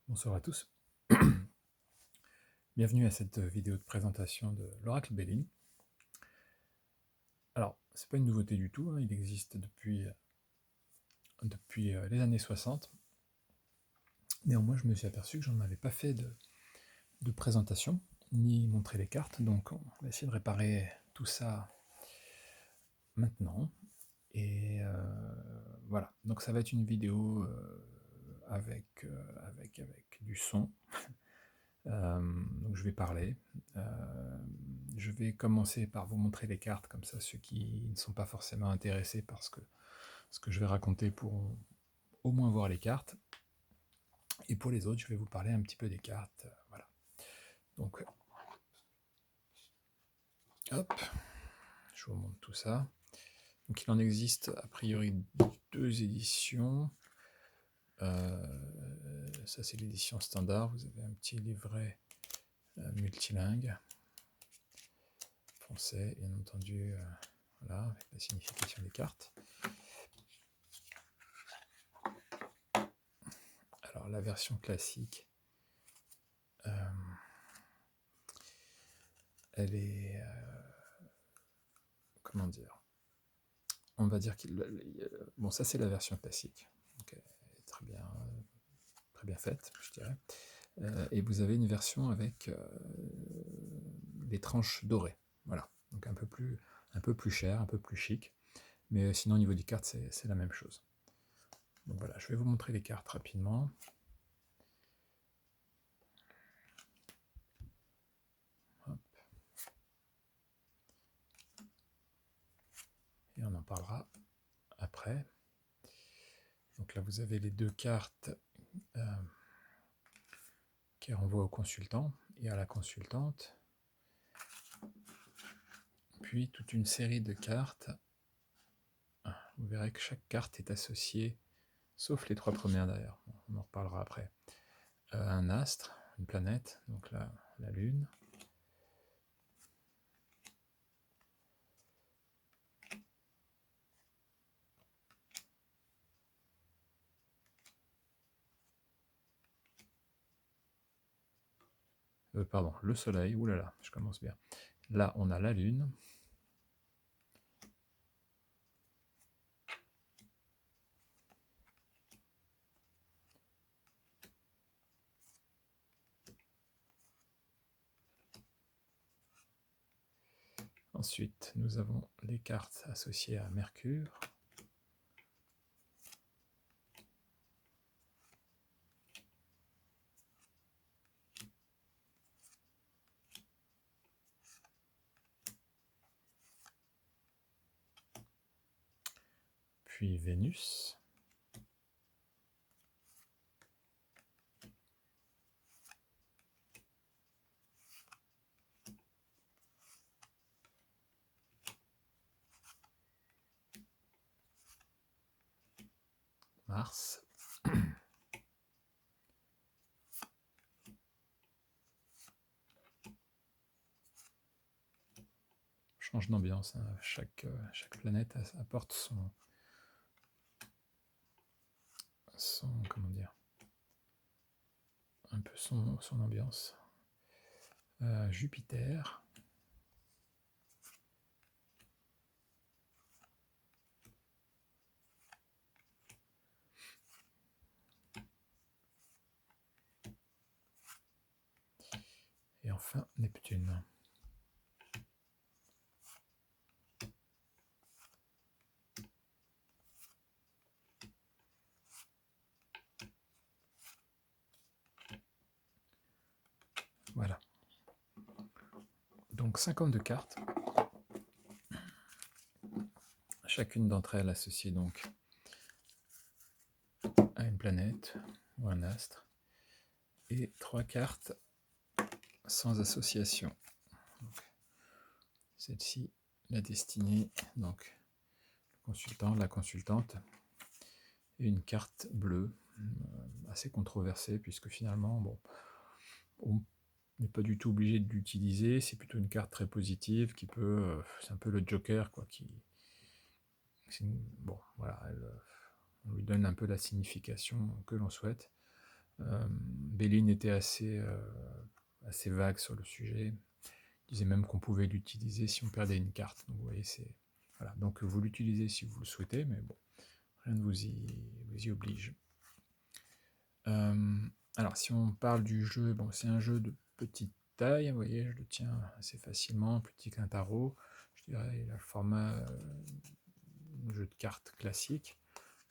Bonsoir à tous. Bienvenue à cette vidéo de présentation de l'oracle Béline. Alors, c'est pas une nouveauté du tout, hein, il existe depuis les années 60. Néanmoins, je me suis aperçu que j'en avais pas fait de présentation, ni montré les cartes, donc on va essayer de réparer tout ça maintenant. Et voilà, donc ça va être une vidéo avec du son. Donc je vais parler. Je vais commencer par vous montrer les cartes, comme ça ceux qui ne sont pas forcément intéressés par ce que je vais raconter pourront au moins voir les cartes. Et pour les autres, je vais vous parler un petit peu des cartes. Voilà. Donc, hop, je vous montre tout ça. Donc il en existe a priori 2 éditions. Ça c'est l'édition standard. Vous avez un petit livret multilingue. Français, bien entendu, voilà, avec la signification des cartes. Alors la version classique, elle est, comment dire, on va dire bon, ça c'est la version classique, donc elle est très bien faite, je dirais. Et vous avez une version avec des tranches dorées, voilà, donc un peu plus cher, un peu plus chic, mais sinon au niveau des cartes c'est la même chose. Donc voilà, je vais vous montrer les cartes rapidement. Hop. Et on en parlera après. Donc là vous avez les 2 cartes qui renvoient au consultant et à la consultante, puis toute une série de cartes. Vous verrez que chaque carte est associée, sauf les 3 premières d'ailleurs, on en reparlera après, un astre, une planète, donc la Lune, pardon, le Soleil, oulala, je commence bien. Là on a la Lune, ensuite nous avons les cartes associées à Mercure, puis Vénus, Mars, change d'ambiance, hein. Chaque planète apporte comment dire, un peu son ambiance. Jupiter, et enfin Neptune. Voilà. Donc 52 cartes, chacune d'entre elles associée donc à une planète ou un astre, et 3 cartes sans association. Celle-ci, la destinée, donc le consultant, la consultante, et une carte bleue, assez controversée, puisque finalement, bon, on n'est pas du tout obligé de l'utiliser, c'est plutôt une carte très positive qui peut, c'est un peu le Joker, quoi, bon, voilà, on lui donne un peu la signification que l'on souhaite. Béline était assez vague sur le sujet. Il disait même qu'on pouvait l'utiliser si on perdait une carte. Donc vous voyez, voilà. Donc vous l'utilisez si vous le souhaitez, mais bon, rien ne vous y oblige. Alors si on parle du jeu, bon, c'est un jeu de petite taille, vous voyez, je le tiens assez facilement, plus petit qu'un tarot. Je dirais le format jeu de cartes classique.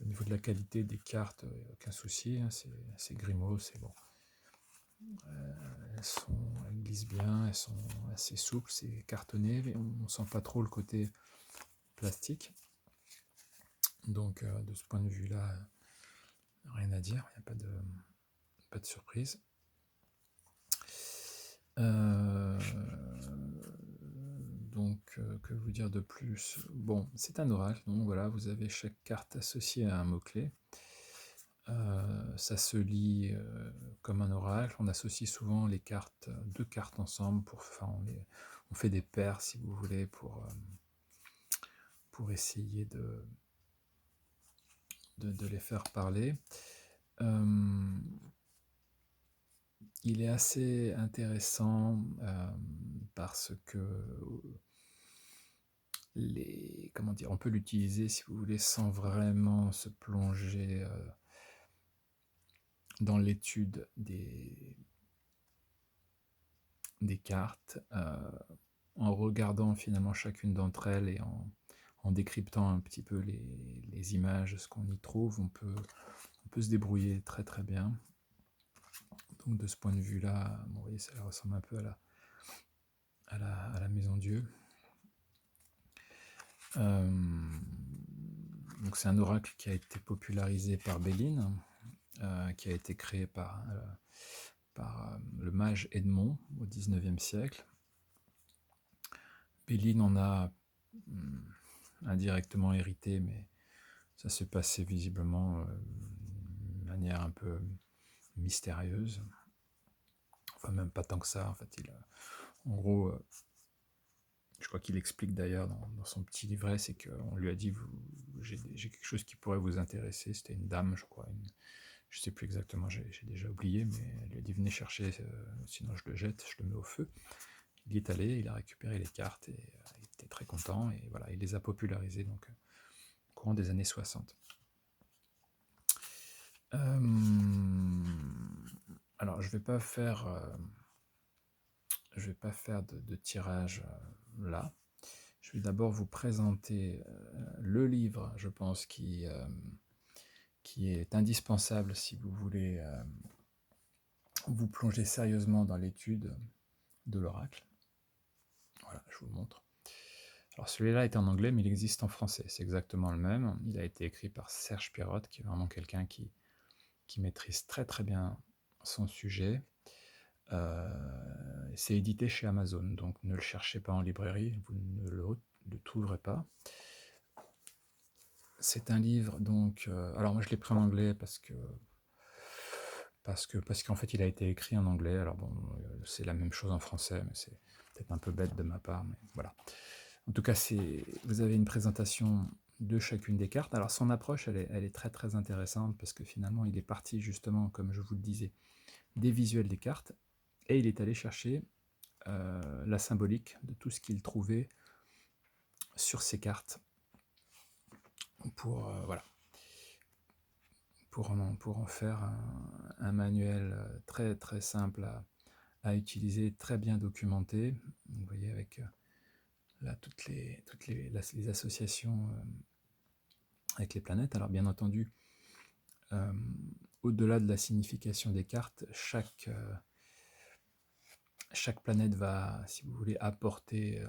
Au niveau de la qualité des cartes, aucun souci, hein, c'est Grimaud, c'est bon. Elles glissent bien, elles sont assez souples, c'est cartonné, mais on ne sent pas trop le côté plastique. Donc de ce point de vue-là, rien à dire, il n'y a pas de surprise. Donc, que vous dire de plus? Bon, c'est un oracle, donc voilà, vous avez chaque carte associée à un mot-clé. Ça se lit comme un oracle. On associe souvent les cartes, deux cartes ensemble, on fait des paires, si vous voulez, pour essayer de les faire parler. Il est assez intéressant parce que comment dire, on peut l'utiliser, si vous voulez, sans vraiment se plonger dans l'étude des cartes, en regardant finalement chacune d'entre elles et en décryptant un petit peu les images, ce qu'on y trouve, on peut se débrouiller très très bien. Donc de ce point de vue-là, bon, vous voyez, ça ressemble un peu à la Maison Dieu. Donc c'est un oracle qui a été popularisé par Béline, qui a été créé par le mage Edmond au XIXe siècle. Béline en a indirectement hérité, mais ça s'est passé visiblement de manière un peu mystérieuse. Enfin, même pas tant que ça. En fait, en gros, je crois qu'il explique d'ailleurs dans son petit livret, c'est qu'on lui a dit j'ai quelque chose qui pourrait vous intéresser. C'était une dame, je crois. Je ne sais plus exactement, j'ai déjà oublié, mais elle lui a dit venez chercher, sinon je le jette, je le mets au feu. Il y est allé, il a récupéré les cartes et il était très content. Et voilà, il les a popularisées donc, au courant des années 60. Alors, je ne vais pas faire de tirage là. Je vais d'abord vous présenter le livre, je pense, qui est indispensable si vous voulez vous plonger sérieusement dans l'étude de l'oracle. Voilà, je vous le montre. Alors celui-là est en anglais, mais il existe en français. C'est exactement le même. Il a été écrit par Serge Pirotte, qui est vraiment quelqu'un qui maîtrise très très bien son sujet. C'est édité chez Amazon, donc ne le cherchez pas en librairie, vous ne le trouverez pas. C'est un livre, donc... alors moi je l'ai pris en anglais parce qu'en fait il a été écrit en anglais. Alors bon, c'est la même chose en français, mais c'est peut-être un peu bête de ma part, mais voilà. En tout cas, vous avez une présentation de chacune des cartes. Alors son approche, elle est très très intéressante parce que finalement, il est parti justement, comme je vous le disais, des visuels des cartes et il est allé chercher la symbolique de tout ce qu'il trouvait sur ces cartes pour en faire un manuel très très simple à utiliser, très bien documenté. Vous voyez avec là toutes les associations avec les planètes. Alors bien entendu, au-delà de la signification des cartes, chaque planète va, si vous voulez, apporter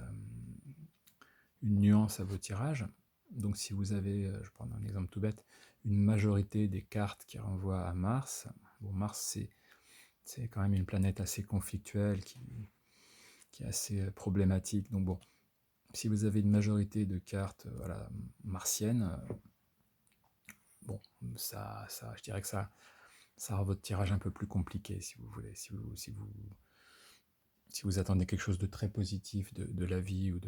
une nuance à vos tirages. Donc si vous avez, je prends un exemple tout bête, une majorité des cartes qui renvoient à Mars, bon, Mars c'est quand même une planète assez conflictuelle, qui est assez problématique. Donc bon, si vous avez une majorité de cartes martiennes, bon, je dirais que ça rend votre tirage un peu plus compliqué, si vous voulez. Si vous attendez quelque chose de très positif de la vie, ou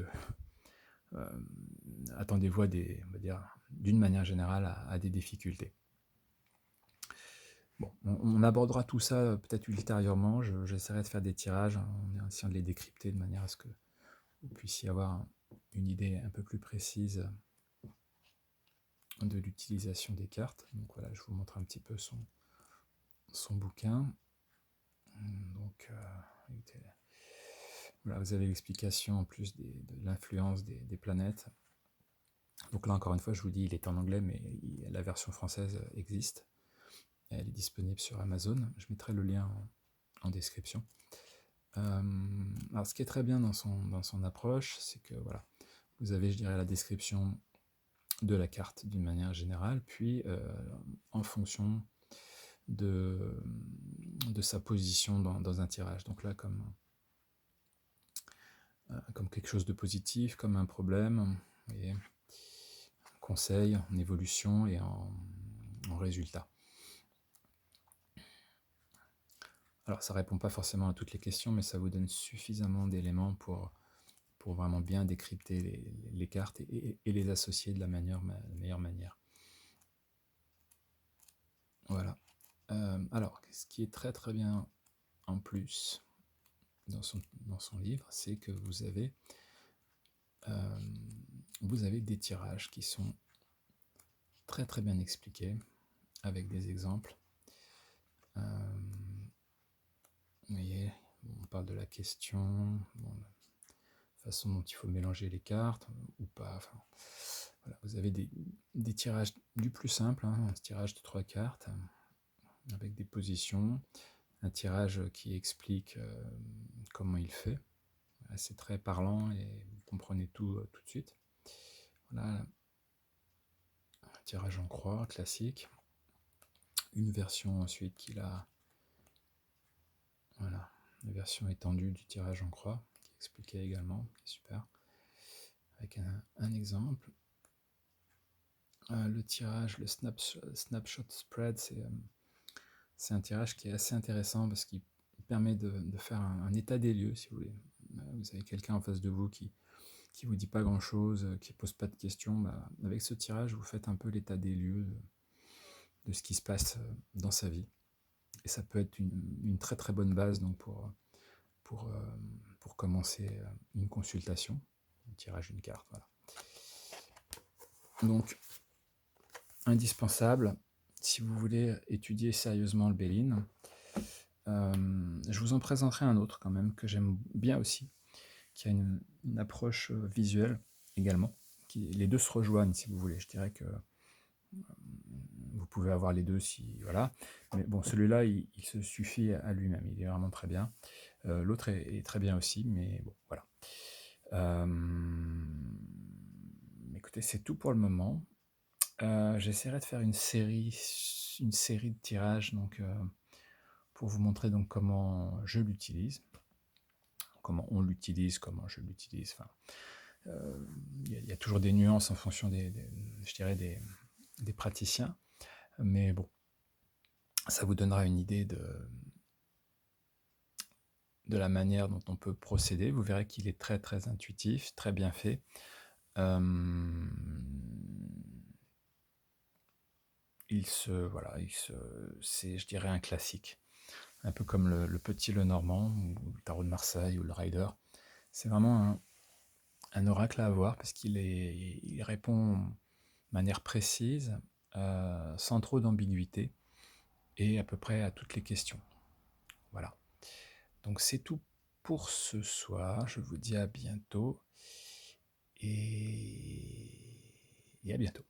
attendez-vous on va dire, d'une manière générale, à des difficultés. Bon, on abordera tout ça peut-être ultérieurement. J'essaierai de faire des tirages en essayant de les décrypter de manière à ce que vous puissiez avoir une idée un peu plus précise de l'utilisation des cartes. Donc voilà, je vous montre un petit peu son bouquin. Donc, voilà, vous avez l'explication en plus de l'influence des planètes. Donc là, encore une fois, je vous dis, il est en anglais, mais la version française existe. Elle est disponible sur Amazon. Je mettrai le lien en description. Alors, ce qui est très bien dans son approche, c'est que voilà, vous avez, je dirais, la description de la carte d'une manière générale, puis en fonction de sa position dans un tirage. Donc là, comme quelque chose de positif, comme un problème, et un conseil en évolution et en résultat. Alors ça ne répond pas forcément à toutes les questions, mais ça vous donne suffisamment d'éléments pour vraiment bien décrypter les cartes et les associer de la meilleure manière. Voilà. Alors, ce qui est très très bien en plus dans son livre, c'est que vous avez des tirages qui sont très très bien expliqués, avec des exemples. Vous voyez, on parle de la question, la façon dont il faut mélanger les cartes, ou pas. Enfin, voilà, vous avez des tirages du plus simple, un tirage de 3 cartes, avec des positions, un tirage qui explique comment il fait. C'est très parlant et vous comprenez tout de suite. Voilà, un tirage en croix classique. Une version ensuite qu'il a, voilà, une version étendue du tirage en croix, qui est expliquée également, qui est super, avec un exemple. Le tirage, le snapshot spread, c'est un tirage qui est assez intéressant parce qu'il permet de faire un état des lieux, si vous voulez. Vous avez quelqu'un en face de vous qui vous dit pas grand chose, qui pose pas de questions. Avec ce tirage, vous faites un peu l'état des lieux de ce qui se passe dans sa vie. Et ça peut être une très très bonne base donc pour commencer une consultation, un tirage d'une carte. Voilà. Donc, indispensable, si vous voulez étudier sérieusement le Béline. Je vous en présenterai un autre quand même, que j'aime bien aussi, qui a une approche visuelle également. Les deux se rejoignent, si vous voulez. Je dirais que vous pouvez avoir les deux, si voilà. Mais bon, celui-là, il se suffit à lui-même. Il est vraiment très bien. L'autre est très bien aussi, mais bon, voilà. Écoutez, c'est tout pour le moment. J'essaierai de faire une série de tirages, donc pour vous montrer donc comment je l'utilise, comment on l'utilise, comment je l'utilise. Enfin, il y a toujours des nuances en fonction je dirais des praticiens, mais bon, ça vous donnera une idée de la manière dont on peut procéder. Vous verrez qu'il est très très intuitif, très bien fait. C'est, je dirais, un classique. Un peu comme le Petit Lenormand, ou le Tarot de Marseille, ou le Rider. C'est vraiment un oracle à avoir, parce il répond de manière précise, sans trop d'ambiguïté, et à peu près à toutes les questions. Voilà. Donc c'est tout pour ce soir. Je vous dis à bientôt, et à bientôt.